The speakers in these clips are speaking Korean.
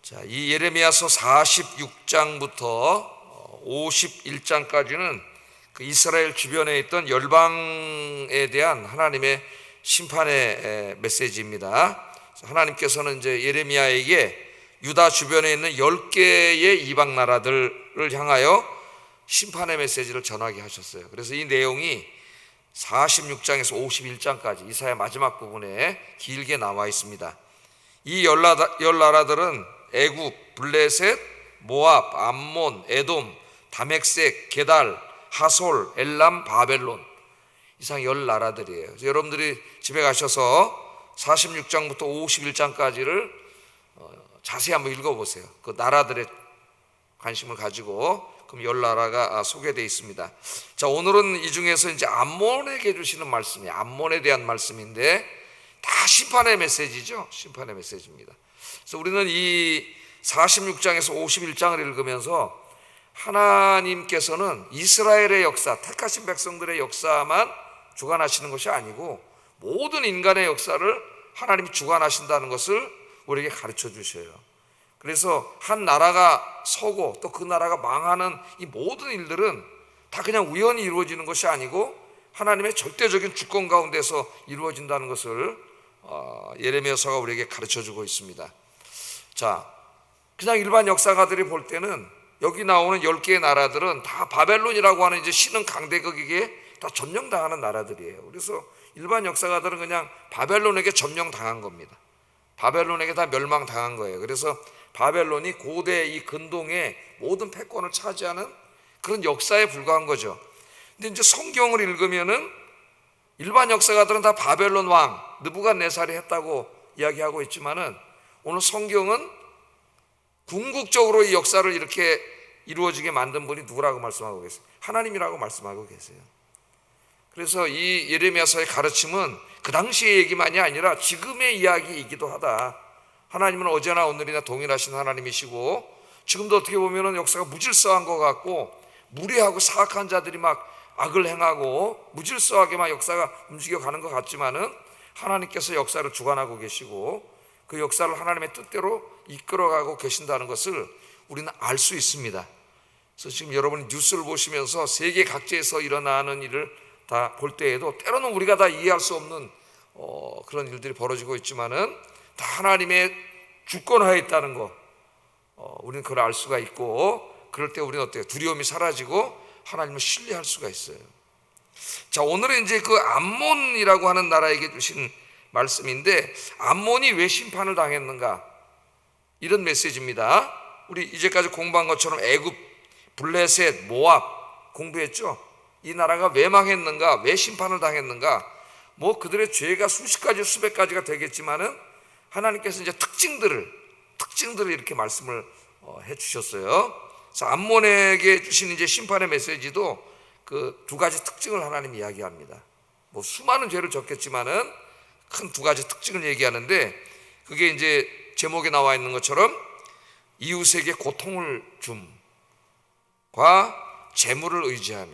자, 이 예레미야서 46장부터 51장까지는 그 이스라엘 주변에 있던 열방에 대한 하나님의 심판의 메시지입니다. 하나님께서는 이제 예레미야에게 유다 주변에 있는 10개의 이방 나라들을 향하여 심판의 메시지를 전하게 하셨어요. 그래서 이 내용이 46장에서 51장까지 이사야 마지막 부분에 길게 나와 있습니다. 이 열 나라들은 애굽, 블레셋, 모압, 암몬, 에돔, 다멕색, 게달, 하솔, 엘람, 바벨론, 이상 10 나라들이에요. 그래서 여러분들이 집에 가셔서 46장부터 51장까지를 자세히 한번 읽어보세요. 그 나라들의 관심을 가지고. 그럼 10 나라가 소개되어 있습니다. 자, 오늘은 이 중에서 이제 암몬에게 주시는 말씀이 암몬에 대한 말씀인데 다 심판의 메시지죠. 심판의 메시지입니다. 그래서 우리는 이 46장에서 51장을 읽으면서 하나님께서는 이스라엘의 역사, 택하신 백성들의 역사만 주관하시는 것이 아니고 모든 인간의 역사를 하나님이 주관하신다는 것을 우리에게 가르쳐 주셔요. 그래서 한 나라가 서고 또 그 나라가 망하는 이 모든 일들은 다 그냥 우연히 이루어지는 것이 아니고 하나님의 절대적인 주권 가운데서 이루어진다는 것을 예레미야서가 우리에게 가르쳐 주고 있습니다. 자, 그냥 일반 역사가들이 볼 때는 여기 나오는 10개의 나라들은 다 바벨론이라고 하는 이제 신흥 강대국에게 다 점령당하는 나라들이에요. 그래서 일반 역사가들은 그냥 바벨론에게 점령당한 겁니다. 바벨론에게 다 멸망당한 거예요. 그래서 바벨론이 고대 이 근동의 모든 패권을 차지하는 그런 역사에 불과한 거죠. 근데 이제 성경을 읽으면은 일반 역사가들은 다 바벨론 왕 느부갓네살이 했다고 이야기하고 있지만은 오늘 성경은 궁극적으로 이 역사를 이렇게 이루어지게 만든 분이 누구라고 말씀하고 계세요? 하나님이라고 말씀하고 계세요. 그래서 이 예레미야서의 가르침은 그 당시의 얘기만이 아니라 지금의 이야기이기도 하다. 하나님은 어제나 오늘이나 동일하신 하나님이시고 지금도 어떻게 보면 역사가 무질서한 것 같고 무례하고 사악한 자들이 막 악을 행하고 무질서하게 막 역사가 움직여가는 것 같지만은 하나님께서 역사를 주관하고 계시고 그 역사를 하나님의 뜻대로 이끌어가고 계신다는 것을 우리는 알 수 있습니다. 그래서 지금 여러분이 뉴스를 보시면서 세계 각지에서 일어나는 일을 다 볼 때에도 때로는 우리가 다 이해할 수 없는 그런 일들이 벌어지고 있지만은 다 하나님의 주권하에 있다는 거 우리는 그걸 알 수가 있고 그럴 때 우리는 어때요? 두려움이 사라지고 하나님을 신뢰할 수가 있어요. 자, 오늘은 이제 그 암몬이라고 하는 나라에게 주신 말씀인데 암몬이 왜 심판을 당했는가? 이런 메시지입니다. 우리 이제까지 공부한 것처럼 애굽, 블레셋, 모압 공부했죠? 이 나라가 왜 망했는가? 왜 심판을 당했는가? 뭐 그들의 죄가 수십 가지 수백 가지가 되겠지만은 하나님께서 이제 특징들을 이렇게 말씀을 해 주셨어요. 그래서 암몬에게 주신 이제 심판의 메시지도 그 2가지 특징을 하나님이 이야기합니다. 뭐 수많은 죄를 졌겠지만은 큰 2가지 특징을 얘기하는데 그게 이제 제목에 나와 있는 것처럼 이웃에게 고통을 줌과 재물을 의지하며.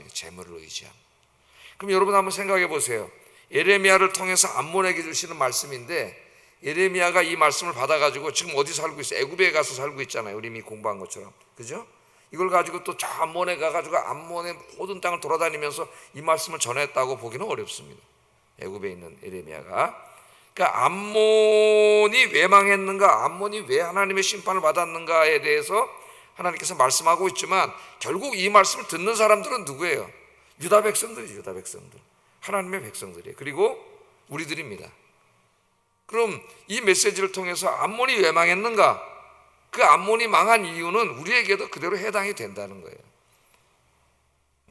그럼 여러분 한번 생각해 보세요. 예레미야를 통해서 암몬에게 주시는 말씀인데 예레미야가 이 말씀을 받아가지고 지금 어디 살고 있어요? 애굽에 가서 살고 있잖아요. 우리 이미 공부한 것처럼, 그죠? 이걸 가지고 또 저 암몬에 가가지고 암몬의 모든 땅을 돌아다니면서 이 말씀을 전했다고 보기는 어렵습니다. 애굽에 있는 예레미야가. 그러니까 암몬이 왜 망했는가, 암몬이 왜 하나님의 심판을 받았는가에 대해서 하나님께서 말씀하고 있지만 결국 이 말씀을 듣는 사람들은 누구예요? 유다 백성들이죠. 유다 백성들, 하나님의 백성들이에요. 그리고 우리들입니다. 그럼 이 메시지를 통해서 암몬이 왜 망했는가? 그 암몬이 망한 이유는 우리에게도 그대로 해당이 된다는 거예요.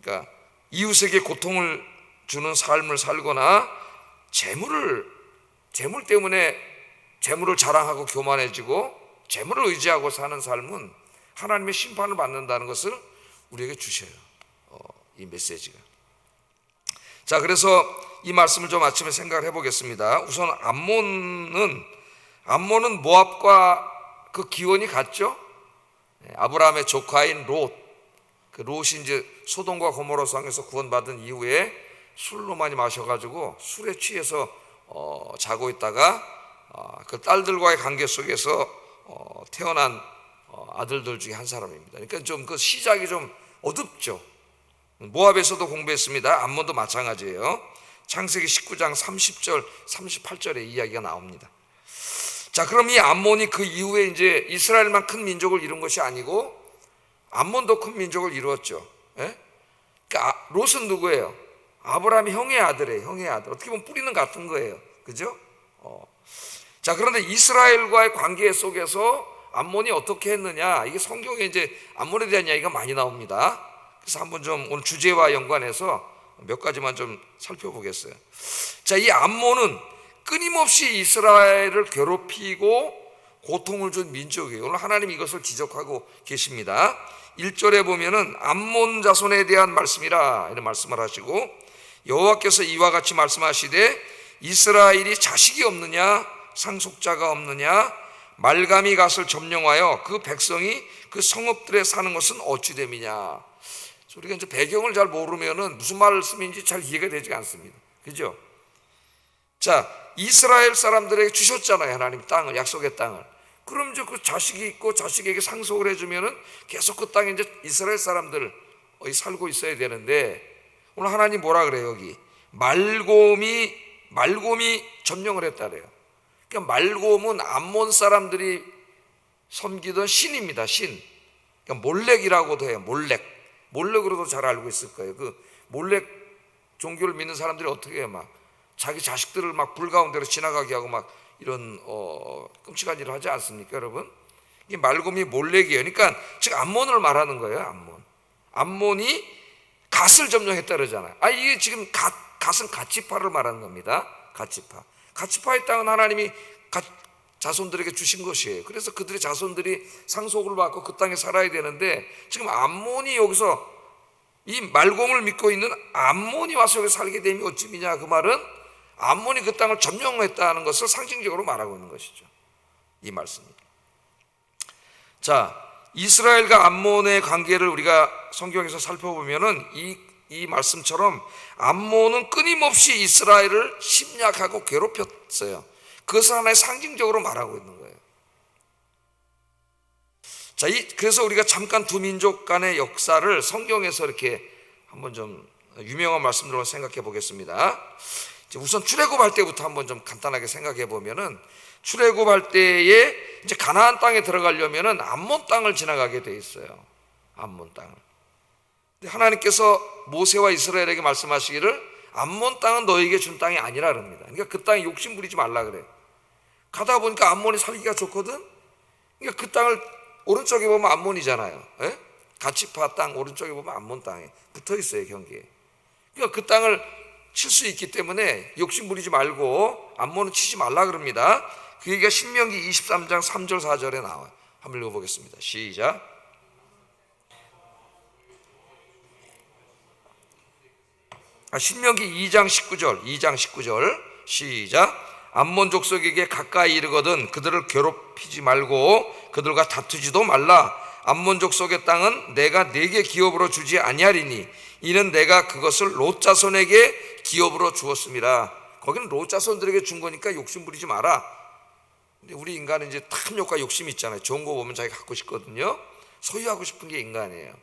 그러니까 이웃에게 고통을 주는 삶을 살거나 재물 때문에 재물을 자랑하고 교만해지고 재물을 의지하고 사는 삶은 하나님의 심판을 받는다는 것을 우리에게 주셔요. 이 메시지가. 자, 그래서 이 말씀을 좀 아침에 생각을 해보겠습니다. 우선 암몬은 모압과 그 기원이 같죠. 아브라함의 조카인 롯, 그 롯이 이제 소돔과 고모라 성에서 구원받은 이후에 술로 많이 마셔가지고 술에 취해서 자고 있다가 그 딸들과의 관계 속에서 태어난 아들들 중에 한 사람입니다. 그러니까 좀 그 시작이 좀 어둡죠. 모압에서도 공부했습니다. 암몬도 마찬가지예요. 창세기 19장 30절 38절에 이야기가 나옵니다. 자, 그럼 이 암몬이 그 이후에 이제 이스라엘만 큰 민족을 이룬 것이 아니고 암몬도 큰 민족을 이루었죠. 예? 그러니까 롯은 누구예요? 아브라함이 형의 아들이에요. 형의 아들. 어떻게 보면 뿌리는 같은 거예요. 그죠? 자, 그런데 이스라엘과의 관계 속에서 암몬이 어떻게 했느냐, 이게 성경에 이제 암몬에 대한 이야기가 많이 나옵니다. 그래서 한번 좀 오늘 주제와 연관해서 몇 가지만 좀 살펴보겠어요. 자, 이 암몬은 끊임없이 이스라엘을 괴롭히고 고통을 준 민족이에요. 오늘 하나님 이것을 지적하고 계십니다. 1절에 보면은 암몬 자손에 대한 말씀이라 이런 말씀을 하시고, 여호와께서 이와 같이 말씀하시되 이스라엘이 자식이 없느냐, 상속자가 없느냐, 말감이 갓을 점령하여 그 백성이 그 성읍들에 사는 것은 어찌 됨이냐. 우리가 이제 배경을 잘 모르면은 무슨 말씀인지 잘 이해가 되지 않습니다. 그죠? 자, 이스라엘 사람들에게 주셨잖아요. 하나님 땅을, 약속의 땅을. 그럼 이제 그 자식이 있고 자식에게 상속을 해주면은 계속 그 땅에 이제 이스라엘 사람들 살고 있어야 되는데, 오늘 하나님 뭐라 그래요? 여기 말곰이 점령을 했다 그래요. 그러니까 말곰은 암몬 사람들이 섬기던 신입니다. 신. 그러니까 몰렉이라고도 해요. 몰렉으로도 잘 알고 있을 거예요. 그 몰렉 종교를 믿는 사람들이 어떻게 해요? 막 자기 자식들을 막 불 가운데로 지나가게 하고 막 이런 끔찍한 일을 하지 않습니까, 여러분? 이게 말곰이 몰렉이에요. 그러니까 즉 암몬을 말하는 거예요. 암몬이 갓을 점령했다 그러잖아요. 이게 지금 갓은 갓지파를 말하는 겁니다. 갓지파의 땅은 하나님이 자손들에게 주신 것이에요. 그래서 그들의 자손들이 상속을 받고 그 땅에 살아야 되는데, 지금 암몬이 여기서 이 말곰을 믿고 있는 암몬이 와서 여기 살게 되면 어찌미냐. 그 말은 암몬이 그 땅을 점령했다는 것을 상징적으로 말하고 있는 것이죠. 이 말씀이. 자, 이스라엘과 암몬의 관계를 우리가 성경에서 살펴보면은 이 말씀처럼 암몬은 끊임없이 이스라엘을 침략하고 괴롭혔어요. 그것을 하나의 상징적으로 말하고 있는 거예요. 자, 그래서 우리가 잠깐 두 민족 간의 역사를 성경에서 이렇게 한번 좀 유명한 말씀들로 생각해 보겠습니다. 우선 출애굽할 때부터 한번 좀 간단하게 생각해 보면은, 출애굽할 때에 이제 가나안 땅에 들어가려면은 암몬 땅을 지나가게 돼 있어요. 암몬 땅을. 하나님께서 모세와 이스라엘에게 말씀하시기를 암몬 땅은 너에게 준 땅이 아니라 그럽니다. 그러니까 그 땅에 욕심 부리지 말라 그래. 가다 보니까 암몬이 살기가 좋거든. 그러니까 그 땅을 오른쪽에 보면 암몬이잖아요. 예? 갓지파 땅 오른쪽에 보면 암몬 땅에 붙어 있어요, 경계에. 그러니까 그 땅을 칠 수 있기 때문에 욕심 부리지 말고 암몬은 치지 말라 그럽니다. 그 얘기가 신명기 23장 3절 4절에 나와요. 한번 읽어보겠습니다. 시작. 신명기 2장 19절 시작. 암몬 족속에게 가까이 이르거든 그들을 괴롭히지 말고 그들과 다투지도 말라. 암몬 족속의 땅은 내가 네게 기업으로 주지 아니하리니 이는 내가 그것을 롯 자손에게 기업으로 주었습니다. 거기는 롯 자손들에게 준 거니까 욕심 부리지 마라. 근데 우리 인간은 이제 탐욕과 욕심이 있잖아요. 좋은 거 보면 자기가 갖고 싶거든요. 소유하고 싶은 게 인간이에요.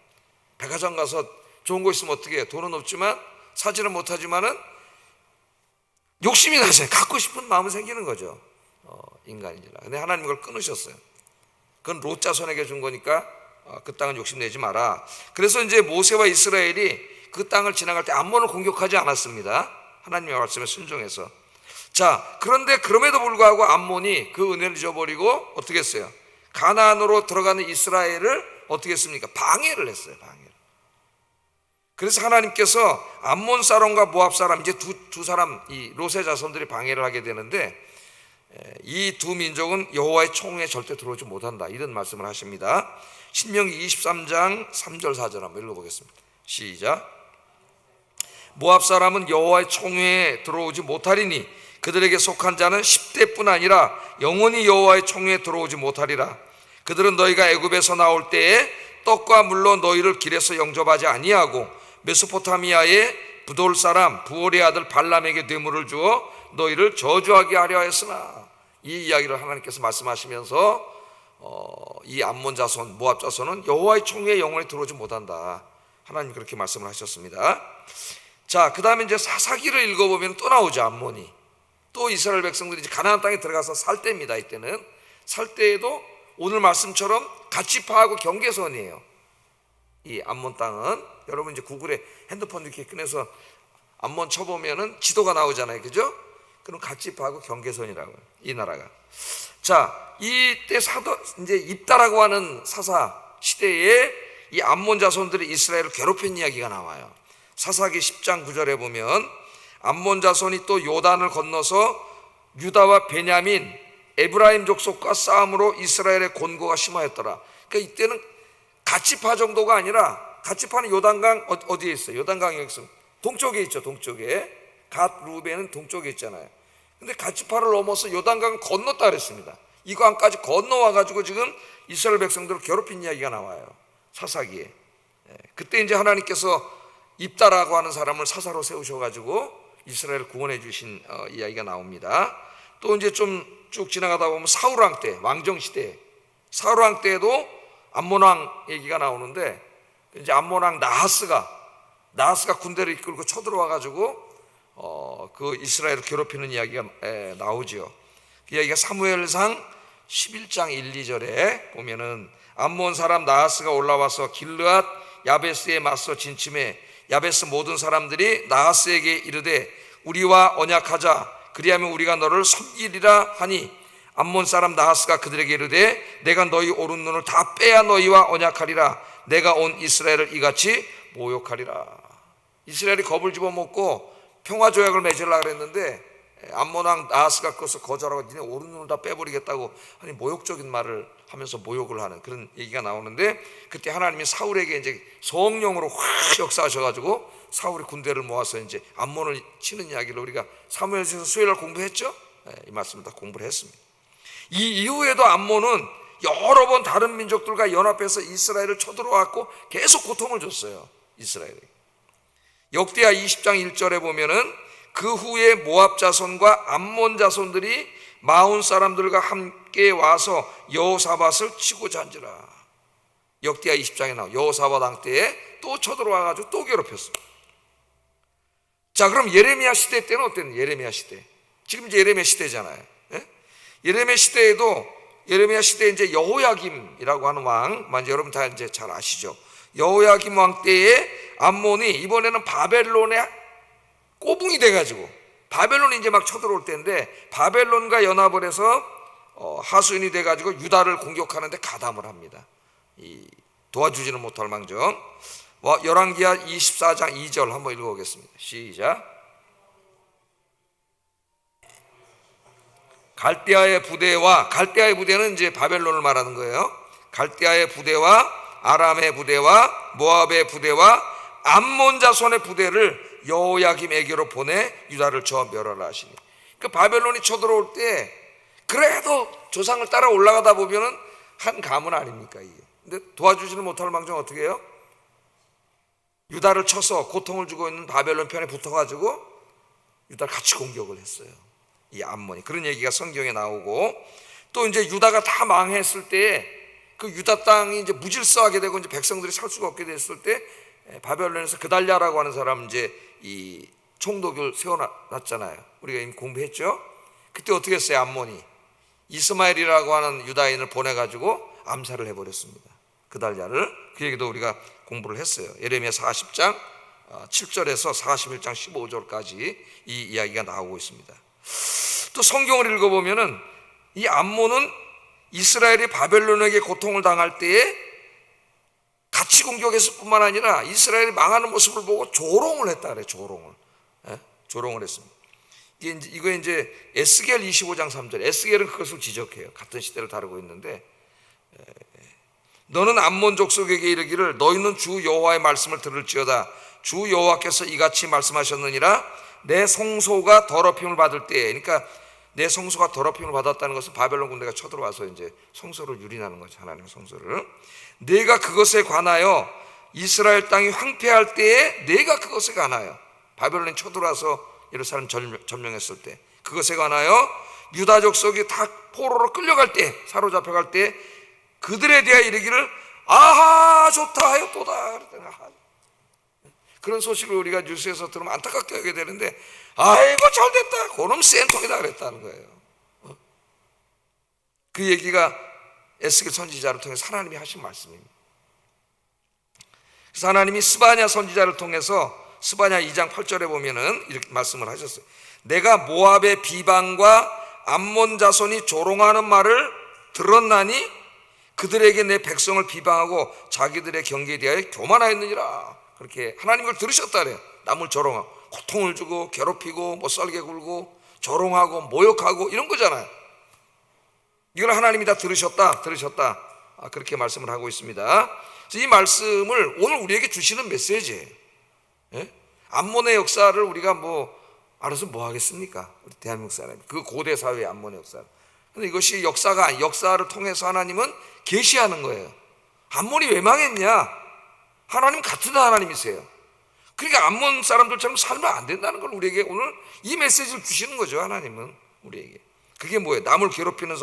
백화점 가서 좋은 거 있으면 어떻게 해요? 돈은 없지만 사지는 못하지만은 욕심이 나잖아요. 갖고 싶은 마음은 생기는 거죠. 인간이라. 근데 하나님 그걸 끊으셨어요. 그건 롯 자손에게 준 거니까 그 땅은 욕심내지 마라. 그래서 이제 모세와 이스라엘이 그 땅을 지나갈 때 암몬을 공격하지 않았습니다. 하나님의 말씀에 순종해서. 자, 그런데 그럼에도 불구하고 암몬이 그 은혜를 잊어버리고 어떻게 했어요? 가나안으로 들어가는 이스라엘을 어떻게 했습니까? 방해를 했어요. 방해를. 그래서 하나님께서 암몬 사람과 모압 사람, 이제 두 사람, 이 롯의 자손들이 방해를 하게 되는데, 이 두 민족은 여호와의 총에 절대 들어오지 못한다, 이런 말씀을 하십니다. 신명기 23장 3절 4절 한번 읽어보겠습니다. 시작. 모압 사람은 여호와의 총회에 들어오지 못하리니 그들에게 속한 자는 10대뿐 아니라 영원히 여호와의 총회에 들어오지 못하리라. 그들은 너희가 애굽에서 나올 때에 떡과 물로 너희를 길에서 영접하지 아니하고 메소포타미아의 부돌 사람 부올의 아들 발람에게 뇌물을 주어 너희를 저주하게 하려 했으나, 이 이야기를 하나님께서 말씀하시면서 이 암몬 자손, 모압 자손은 여호와의 총회에 영원히 들어오지 못한다. 하나님 그렇게 말씀을 하셨습니다. 자, 그 다음에 이제 사사기를 읽어보면 또 나오죠. 암몬이 또 이스라엘 백성들이 이제 가나안 땅에 들어가서 살 때입니다. 이때는 살 때에도 오늘 말씀처럼 가치파하고 경계선이에요. 이 암몬 땅은 여러분 이제 구글에 핸드폰 이렇게 꺼내서 암몬 쳐보면은 지도가 나오잖아요, 그죠? 그럼 가치파하고 경계선이라고요, 이 나라가. 자, 이때 이제 입다라고 하는 사사 시대에 이 암몬 자손들이 이스라엘을 괴롭힌 이야기가 나와요. 사사기 10장 9절에 보면 암몬 자손이 또 요단을 건너서 유다와 베냐민, 에브라임 족속과 싸움으로 이스라엘의 곤고가 심하였더라. 그러니까 이때는 가치파 정도가 아니라, 가치파는 요단강 어디에 있어요? 요단강에 있어요. 동쪽에 있죠. 동쪽에. 갓 루벤은 동쪽에 있잖아요. 근데 가치파를 넘어서 요단강을 건넜다 그랬습니다. 이 강까지 건너와 가지고 지금 이스라엘 백성들을 괴롭힌 이야기가 나와요, 사사기에. 그때 이제 하나님께서 입다라고 하는 사람을 사사로 세우셔 가지고 이스라엘을 구원해 주신 이야기가 나옵니다. 또 이제 좀 쭉 지나가다 보면 사울 왕 때, 왕정 시대, 사울 왕 때에도 암몬 왕 얘기가 나오는데, 이제 암몬 왕 나하스가 군대를 이끌고 쳐들어와 가지고 그 이스라엘을 괴롭히는 이야기가 나오지요. 그 이야기가 사무엘상 11장 1, 2절에 보면은 암몬 사람 나하스가 올라와서 길르앗 야베스에 맞서 진침해 야베스 모든 사람들이 나하스에게 이르되 우리와 언약하자, 그리하면 우리가 너를 섬기리라 하니 암몬 사람 나하스가 그들에게 이르되 내가 너희 오른 눈을 다 빼야 너희와 언약하리라. 내가 온 이스라엘을 이같이 모욕하리라. 이스라엘이 겁을 집어먹고 평화조약을 맺으려고 그랬는데 암몬 왕 나하스가 그것을 거절하고 니네 오른 눈을 다 빼버리겠다고 하니 모욕적인 말을 하면서 모욕을 하는 그런 얘기가 나오는데, 그때 하나님이 사울에게 이제 성령으로 확 역사하셔가지고 사울이 군대를 모아서 이제 암몬을 치는 이야기를 우리가 사무엘서에서 수요일 날 공부했죠. 이 말씀을 다 공부를 했습니다. 이 이후에도 암몬은 여러 번 다른 민족들과 연합해서 이스라엘을 쳐들어왔고 계속 고통을 줬어요, 이스라엘에게. 역대하 20장 1절에 보면은 그 후에 모압 자손과 암몬 자손들이 마온 사람들과 함께 와서 여호사밧을 치고자 한지라. 역대하 20장에 나와 여호사밧 왕 때에 또 쳐들어와가지고 또 괴롭혔습니다. 자, 그럼 예레미야 시대 때는 어땠냐? 예레미야 시대, 지금 이제 예레미야 시대잖아요. 예레미야 시대에도, 예레미야 시대에 이제 여호야김이라고 하는 왕, 이제 여러분 다 이제 잘 아시죠? 여호야김 왕 때에 암몬이 이번에는 바벨론의 꼬붕이 돼가지고, 바벨론이 이제 막 쳐들어올 때인데 바벨론과 연합을 해서 하수인이 돼가지고 유다를 공격하는데 가담을 합니다. 도와주지는 못할 망정. 열왕기하 24장 2절 한번 읽어보겠습니다. 시작. 갈대아의 부대와, 갈대아의 부대는 이제 바벨론을 말하는 거예요. 갈대아의 부대와 아람의 부대와 모압의 부대와 암몬 자손의 부대를 여호야김에게로 보내 유다를 저 멸하라 하시니. 그 바벨론이 쳐들어올 때 그래도 조상을 따라 올라가다 보면은 한 가문 아닙니까 이게. 근데 도와주지는 못할 망정 어떻게 해요? 유다를 쳐서 고통을 주고 있는 바벨론 편에 붙어가지고 유다를 같이 공격을 했어요, 이 암몬이. 그런 얘기가 성경에 나오고, 또 이제 유다가 다 망했을 때 그 유다 땅이 이제 무질서하게 되고 이제 백성들이 살 수가 없게 됐을 때 바벨론에서 그달랴라고 하는 사람 이제 이 총독을 세워놨잖아요. 우리가 이미 공부했죠. 그때 어떻게 했어요? 암몬이 이스마엘이라고 하는 유다인을 보내가지고 암살을 해버렸습니다, 그달랴를. 그 얘기도 우리가 공부를 했어요. 예레미야 40장 7절에서 41장 15절까지 이 이야기가 나오고 있습니다. 또 성경을 읽어보면은 이 암몬은 이스라엘이 바벨론에게 고통을 당할 때에 같이 공격했을 뿐만 아니라 이스라엘이 망하는 모습을 보고 조롱을 했다 그래요. 조롱을 했습니다. 이거 이제 에스겔 25장 3절, 에스겔은 그것을 지적해요. 같은 시대를 다루고 있는데, 너는 암몬 족속에게 이르기를 너희는 주 여호와의 말씀을 들을지어다. 주 여호와께서 이같이 말씀하셨느니라. 내 성소가 더럽힘을 받을 때, 그러니까 내 성소가 더럽힘을 받았다는 것은 바벨론 군대가 쳐들어와서 이제 성소를 유린하는 거죠, 하나님의 성소를. 내가 그것에 관하여 이스라엘 땅이 황폐할 때에 내가 그것에 관하여, 바벨론이 쳐들어와서 예루살렘 점령했을 때 그것에 관하여 유다 족속이 다 포로로 끌려갈 때, 사로잡혀갈 때 그들에 대하여 이르기를 아하 좋다 하였도다. 그런 소식을 우리가 뉴스에서 들으면 안타깝게 하게 되는데 아이고 잘됐다 그놈 센통이다 그랬다는 거예요. 그 얘기가 에스겔 선지자를 통해서 하나님이 하신 말씀입니다. 그래서 하나님이 스바냐 선지자를 통해서 스바냐 2장 8절에 보면은 이렇게 말씀을 하셨어요. 내가 모압의 비방과 암몬 자손이 조롱하는 말을 들었나니 그들에게 내 백성을 비방하고 자기들의 경계에 대하여 교만하였느니라. 그렇게 하나님 걸 들으셨다 그래요. 남을 조롱하고 고통을 주고 괴롭히고 뭐 썰게 굴고 조롱하고 모욕하고 이런 거잖아요. 이걸 하나님이 다 들으셨다 그렇게 말씀을 하고 있습니다. 그래서 이 말씀을 오늘 우리에게 주시는 메시지예요. 예? 암몬의 역사를 우리가 뭐 알아서 뭐 하겠습니까? 우리 대한민국 사람이 그 고대 사회의 암몬의 역사. 근데 이것이 역사를 통해서 하나님은 계시하는 거예요. 암몬이 왜 망했냐? 하나님 같은 하나님이세요. 그러니까 암몬 사람들처럼 살면 안 된다는 걸 우리에게 오늘 이 메시지를 주시는 거죠. 하나님은 우리에게. 그게 뭐예요? 남을 괴롭히는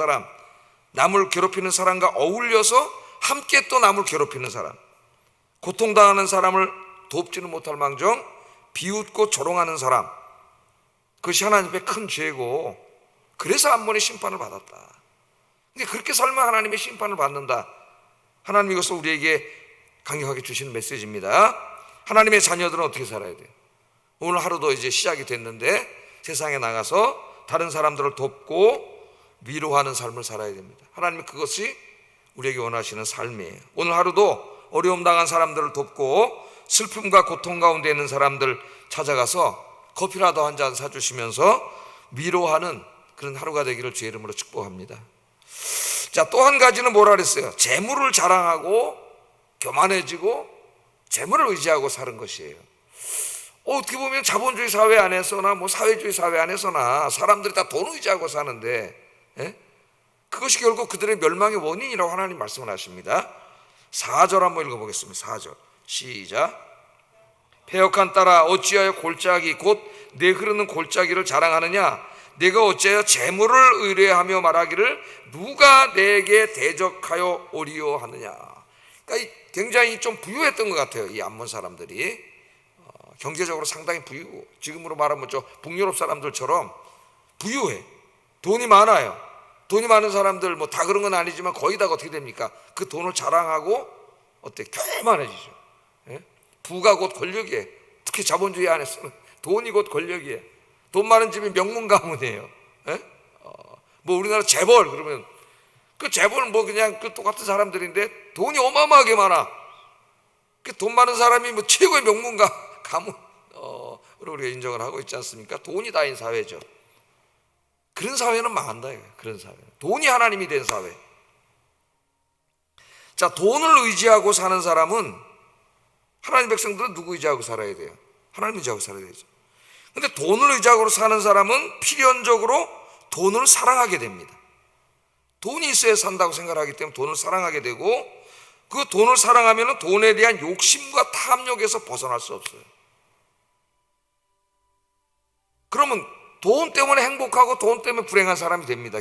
사람과 어울려서 함께 또 남을 괴롭히는 사람, 고통당하는 사람을 돕지는 못할 망정 비웃고 조롱하는 사람, 그것이 하나님 앞에 큰 죄고 그래서 암몬의 심판을 받았다. 근데 그렇게 살면 하나님의 심판을 받는다. 하나님이 이것을 우리에게 강력하게 주시는 메시지입니다. 하나님의 자녀들은 어떻게 살아야 돼요? 오늘 하루도 이제 시작이 됐는데 세상에 나가서 다른 사람들을 돕고 위로하는 삶을 살아야 됩니다. 하나님은 그것이 우리에게 원하시는 삶이에요. 오늘 하루도 어려움 당한 사람들을 돕고 슬픔과 고통 가운데 있는 사람들 찾아가서 커피라도 한 잔 사주시면서 위로하는 그런 하루가 되기를 주의 이름으로 축복합니다. 자, 또 한 가지는 뭐라 그랬어요? 재물을 자랑하고 교만해지고 재물을 의지하고 사는 것이에요. 어떻게 보면 자본주의 사회 안에서나 뭐 사회주의 사회 안에서나 사람들이 다 돈 의지하고 사는데 그것이 결국 그들의 멸망의 원인이라고 하나님 말씀을 하십니다. 4절 한번 읽어보겠습니다. 4절 시작. 패역한 딸아 어찌하여 골짜기 곧 내 흐르는 골짜기를 자랑하느냐? 내가 어찌하여 재물을 의뢰하며 말하기를 누가 내게 대적하여 오리요 하느냐? 그러니까 굉장히 좀 부유했던 것 같아요. 이 암몬 사람들이 경제적으로 상당히 부유고 지금으로 말하면 저 북유럽 사람들처럼 부유해. 돈이 많아요. 돈이 많은 사람들 뭐 다 그런 건 아니지만 거의 다 어떻게 됩니까? 그 돈을 자랑하고 어때? 교만해지죠. 부가 곧 권력이에요. 특히 자본주의 안에서는 돈이 곧 권력이에요. 돈 많은 집이 명문 가문이에요. 뭐 우리나라 재벌 그러면 그 재벌은 뭐 그냥 그 똑같은 사람들인데 돈이 어마어마하게 많아. 그 돈 많은 사람이 뭐 최고의 명문 가문으로 우리가 인정을 하고 있지 않습니까? 돈이 다인 사회죠. 그런 사회는 망한다. 그런 사회. 돈이 하나님이 된 사회. 자, 돈을 의지하고 사는 사람은 하나님 백성들은 누구 의지하고 살아야 돼요? 하나님 의지하고 살아야 되죠. 근데 돈을 의지하고 사는 사람은 필연적으로 돈을 사랑하게 됩니다. 돈이 있어야 산다고 생각하기 때문에 돈을 사랑하게 되고 그 돈을 사랑하면 돈에 대한 욕심과 탐욕에서 벗어날 수 없어요. 그러면 돈 때문에 행복하고 돈 때문에 불행한 사람이 됩니다.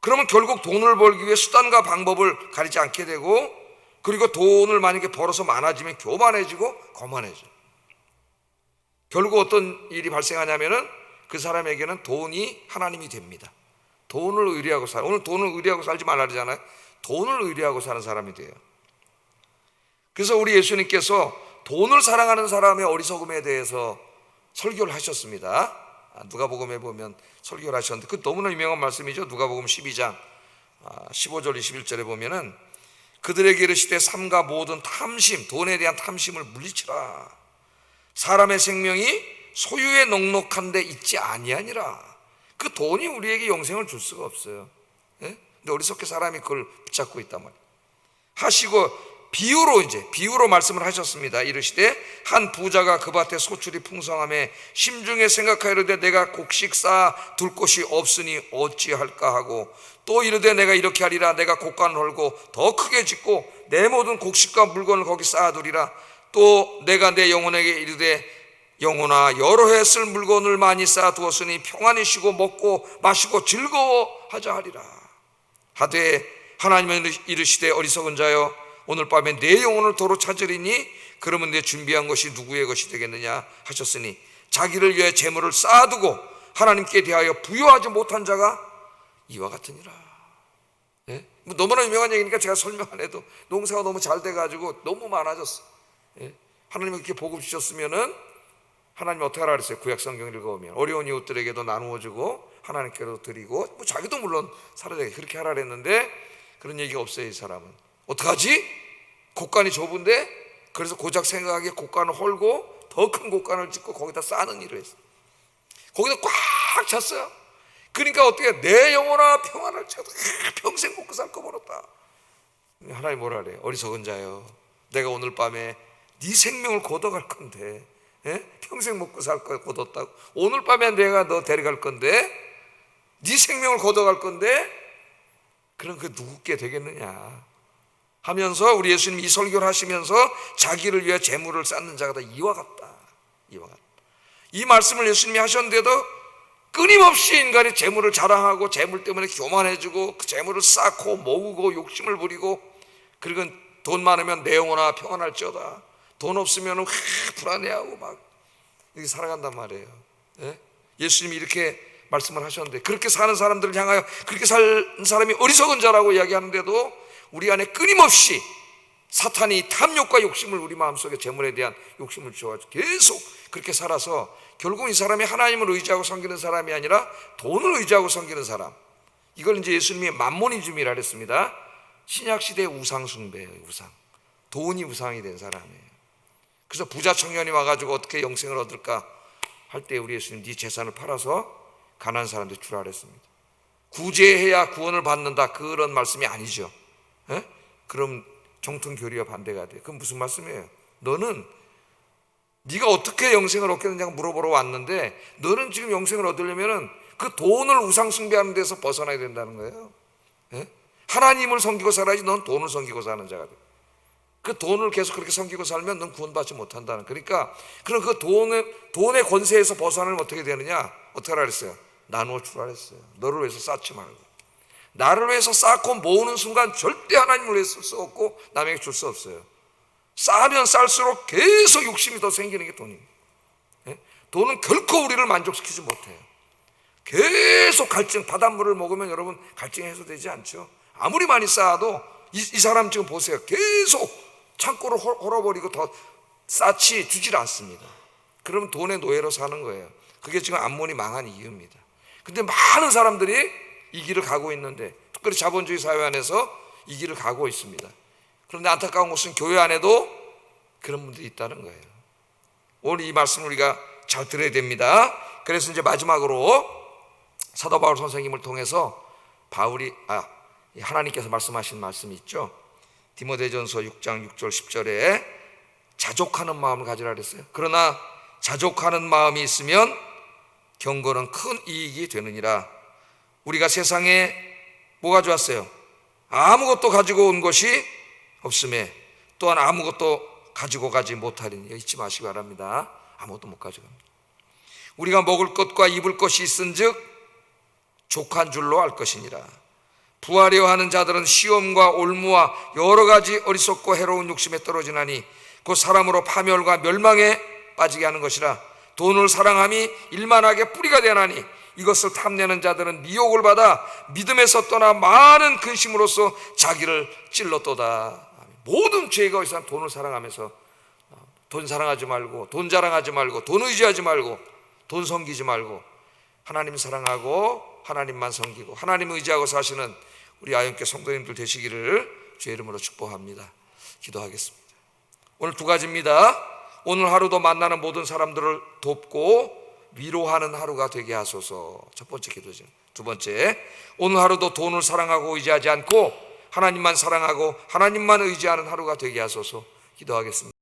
그러면 결국 돈을 벌기 위해 수단과 방법을 가리지 않게 되고 그리고 돈을 만약에 벌어서 많아지면 교만해지고 거만해져. 결국 어떤 일이 발생하냐면은 그 사람에게는 돈이 하나님이 됩니다. 돈을 의뢰하고 오늘 돈을 의뢰하고 살지 말라 그러잖아요. 돈을 의뢰하고 사는 사람이 돼요. 그래서 우리 예수님께서 돈을 사랑하는 사람의 어리석음에 대해서 설교를 하셨습니다. 누가복음에 보면 설교를 하셨는데 그 너무나 유명한 말씀이죠. 누가복음 12장 15절 21절에 보면은 그들에게 이르시되 삼가 모든 탐심, 돈에 대한 탐심을 물리치라. 사람의 생명이 소유에 넉넉한데 있지 아니하니라. 그 돈이 우리에게 영생을 줄 수가 없어요. 근데 어리석게 사람이 그걸 붙잡고 있단 말이에요. 하시고 비유로 말씀을 하셨습니다. 이르시되 한 부자가 그 밭에 소출이 풍성함에 심중에 생각하이르되 내가 곡식 쌓아 둘 곳이 없으니 어찌할까 하고 또 이르되 내가 이렇게 하리라. 내가 곡간을 헐고 더 크게 짓고 내 모든 곡식과 물건을 거기 쌓아두리라. 또 내가 내 영혼에게 이르되 영혼아 여러 해 쓸 물건을 많이 쌓아두었으니 평안히 쉬고 먹고 마시고 즐거워하자 하리라. 하되 하나님은 이르시되 어리석은 자여 오늘 밤에 내 영혼을 도로 찾으리니 그러면 내 준비한 것이 누구의 것이 되겠느냐 하셨으니 자기를 위해 재물을 쌓아두고 하나님께 대하여 부여하지 못한 자가 이와 같으니라. 예? 뭐 너무나 유명한 얘기니까 제가 설명 안 해도 농사가 너무 잘 돼가지고 너무 많아졌어. 예? 하나님이 그렇게 복을 주셨으면은 하나님 어떻게 하라 그랬어요? 구약 성경을 읽어보면 어려운 이웃들에게도 나누어주고 하나님께도 드리고 뭐 자기도 물론 살아야 그렇게 하라 그랬는데 그런 얘기가 없어요. 이 사람은 어떡하지? 곳간이 좁은데 그래서 고작 생각하기에 곳간을 헐고 더 큰 곳간을 짓고 거기다 쌓는 일을 했어요. 거기다 꽉 찼어요. 그러니까 어떻게 내 영혼아 평안을 쳐도 평생 먹고 살 거 벌었다. 하나님 뭐라 그래요? 어리석은 자여 내가 오늘 밤에 네 생명을 걷어갈 건데 예? 평생 먹고 살 거 걷었다고. 오늘 밤에 내가 너 데려갈 건데 네 생명을 걷어갈 건데 그럼 그 누구께 되겠느냐 하면서 우리 예수님이 이 설교를 하시면서 자기를 위해 재물을 쌓는 자가 다 이와 같다. 이와 같다. 이 말씀을 예수님이 하셨는데도 끊임없이 인간이 재물을 자랑하고 재물 때문에 교만해지고 그 재물을 쌓고 모으고 욕심을 부리고 그리고 돈 많으면 내 영혼아 평안할지어다. 돈 없으면 불안해하고 막 이렇게 살아간단 말이에요. 예? 예수님이 이렇게 말씀을 하셨는데 그렇게 사는 사람들을 향하여 그렇게 사는 사람이 어리석은 자라고 이야기하는데도 우리 안에 끊임없이 사탄이 탐욕과 욕심을 우리 마음속에 재물에 대한 욕심을 주어가지고 계속 그렇게 살아서 결국 이 사람이 하나님을 의지하고 섬기는 사람이 아니라 돈을 의지하고 섬기는 사람. 이걸 이제 예수님이 만모니즘이라 그랬습니다. 신약시대의 우상숭배예요. 우상. 돈이 우상이 된 사람이에요. 그래서 부자 청년이 와가지고 어떻게 영생을 얻을까 할 때 우리 예수님 네 재산을 팔아서 가난한 사람들 주라 그랬습니다. 구제해야 구원을 받는다 그런 말씀이 아니죠. 에? 그럼 정통교리와 반대가 돼. 그건 무슨 말씀이에요? 너는 네가 어떻게 영생을 얻겠느냐고 물어보러 왔는데 너는 지금 영생을 얻으려면 그 돈을 우상 숭배하는 데서 벗어나야 된다는 거예요. 에? 하나님을 섬기고 살아야지 넌 돈을 섬기고 사는 자가 돼. 그 돈을 계속 그렇게 섬기고 살면 넌 구원받지 못한다는. 그러니까 그럼 그 돈의 권세에서 벗어나면 어떻게 되느냐? 어떻게 하라 그랬어요? 나누어 주라 그랬어요. 너를 위해서 쌓지 말고. 나를 위해서 쌓고 모으는 순간 절대 하나님을 위해서 쓸 수 없고 남에게 줄 수 없어요. 쌓으면 쌓을수록 계속 욕심이 더 생기는 게 돈입니다. 예? 돈은 결코 우리를 만족시키지 못해요. 계속 갈증, 바닷물을 먹으면 여러분 갈증이 해소되지 않죠. 아무리 많이 쌓아도 이 사람 지금 보세요. 계속 창고를 헐어버리고 더 쌓지 주질 않습니다. 그러면 돈의 노예로 사는 거예요. 그게 지금 암몬이 망한 이유입니다. 근데 많은 사람들이 이 길을 가고 있는데 특별히 자본주의 사회 안에서 이 길을 가고 있습니다. 그런데 안타까운 것은 교회 안에도 그런 분들이 있다는 거예요. 오늘 이 말씀을 우리가 잘 들어야 됩니다. 그래서 이제 마지막으로 사도 바울 선생님을 통해서 하나님께서 말씀하신 말씀이 있죠. 디모데전서 6장 6절 10절에 자족하는 마음을 가지라 그랬어요. 그러나 자족하는 마음이 있으면 경건은 큰 이익이 되느니라. 우리가 세상에 뭐 가져왔어요? 아무것도 가지고 온 것이 없음에 또한 아무것도 가지고 가지 못하리니 잊지 마시기 바랍니다. 아무것도 못 가져갑니다. 우리가 먹을 것과 입을 것이 있은즉 족한 줄로 알 것이니라. 부하려 하는 자들은 시험과 올무와 여러 가지 어리석고 해로운 욕심에 떨어지나니 곧 사람으로 파멸과 멸망에 빠지게 하는 것이라. 돈을 사랑함이 일만하게 뿌리가 되나니 이것을 탐내는 자들은 미혹을 받아 믿음에서 떠나 많은 근심으로써 자기를 찔렀도다. 모든 죄가 이 사람 돈을 사랑하면서 돈 사랑하지 말고 돈 자랑하지 말고 돈 의지하지 말고 돈 섬기지 말고 하나님 사랑하고 하나님만 섬기고 하나님 의지하고 사시는 우리 아영교 성도님들 되시기를 주의 이름으로 축복합니다. 기도하겠습니다. 오늘 두 가지입니다. 오늘 하루도 만나는 모든 사람들을 돕고 위로하는 하루가 되게 하소서. 첫 번째 기도죠. 두 번째, 오늘 하루도 돈을 사랑하고 의지하지 않고 하나님만 사랑하고 하나님만 의지하는 하루가 되게 하소서. 기도하겠습니다.